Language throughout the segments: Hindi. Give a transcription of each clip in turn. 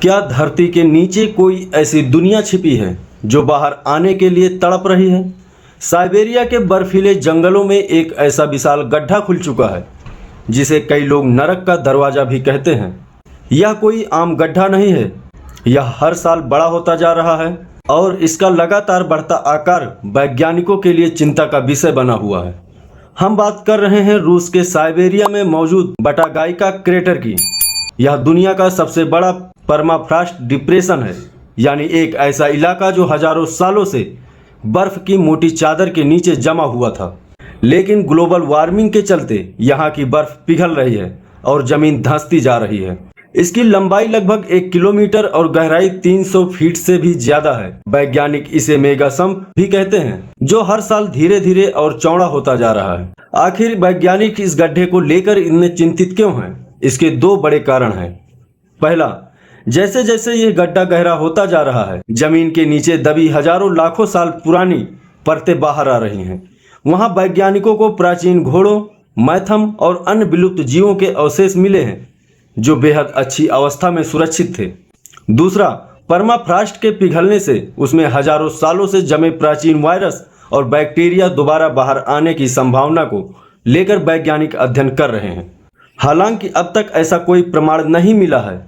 क्या धरती के नीचे कोई ऐसी दुनिया छिपी है जो बाहर आने के लिए तड़प रही है? साइबेरिया के बर्फीले जंगलों में एक ऐसा विशाल गड्ढा खुल चुका है जिसे कई लोग नरक का दरवाजा भी कहते हैं। यह कोई आम गड्ढा नहीं है, यह हर साल बड़ा होता जा रहा है और इसका लगातार बढ़ता आकार वैज्ञानिकों के लिए चिंता का विषय बना हुआ है। हम बात कर रहे हैं रूस के साइबेरिया में मौजूद बटागाइका क्रेटर की। यह दुनिया का सबसे बड़ा परमाफ्रॉस्ट डिप्रेशन है, यानी एक ऐसा इलाका जो हजारों सालों से बर्फ की मोटी चादर के नीचे जमा हुआ था। लेकिन ग्लोबल वार्मिंग के चलते यहाँ की बर्फ पिघल रही है और जमीन धंसती जा रही है। इसकी लंबाई लगभग 1 किलोमीटर और गहराई 300 फीट से भी ज्यादा है। वैज्ञानिक इसे मेगासम्प भी कहते हैं, जो हर साल धीरे धीरे और चौड़ा होता जा रहा है। आखिर वैज्ञानिक इस गड्ढे को लेकर इतने चिंतित क्यों हैं? इसके 2 बड़े कारण हैं। पहला, जैसे जैसे यह गड्ढा गहरा होता जा रहा है, जमीन के नीचे दबी हजारों लाखों साल पुरानी परतें बाहर आ रही हैं। वहां वैज्ञानिकों को प्राचीन घोड़ों, मैथम और अन्य विलुप्त जीवों के अवशेष मिले हैं जो बेहद अच्छी अवस्था में सुरक्षित थे। दूसरा, परमाफ्रॉस्ट के पिघलने से उसमें हजारों सालों से जमे प्राचीन वायरस और बैक्टीरिया दोबारा बाहर आने की संभावना को लेकर वैज्ञानिक अध्ययन कर रहे हैं। हालांकि अब तक ऐसा कोई प्रमाण नहीं मिला है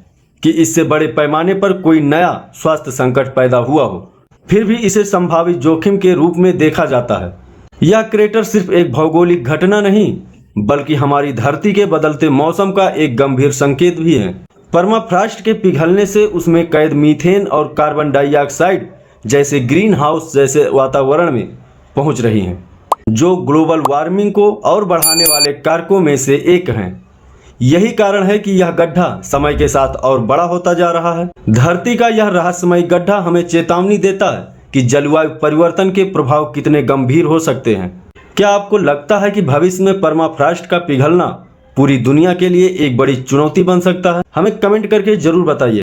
कि इससे बड़े पैमाने पर कोई नया स्वास्थ्य संकट पैदा हुआ हो, फिर भी इसे संभावित जोखिम के रूप में देखा जाता है। यह क्रेटर सिर्फ एक भौगोलिक घटना नहीं, बल्कि हमारी धरती के बदलते मौसम का एक गंभीर संकेत भी है। परमाफ्रॉस्ट के पिघलने से उसमें कैद मीथेन और कार्बन डाइऑक्साइड जैसे ग्रीन हाउस जैसे वातावरण में पहुंच रही हैं, जो ग्लोबल वार्मिंग को और बढ़ाने वाले कारकों में से एक हैं। यही कारण है कि यह गड्ढा समय के साथ और बड़ा होता जा रहा है। धरती का यह रहस्यमय गड्ढा हमें चेतावनी देता है कि जलवायु परिवर्तन के प्रभाव कितने गंभीर हो सकते हैं। क्या आपको लगता है कि भविष्य में परमाफ्रॉस्ट का पिघलना पूरी दुनिया के लिए एक बड़ी चुनौती बन सकता है? हमें कमेंट करके जरूर बताइए।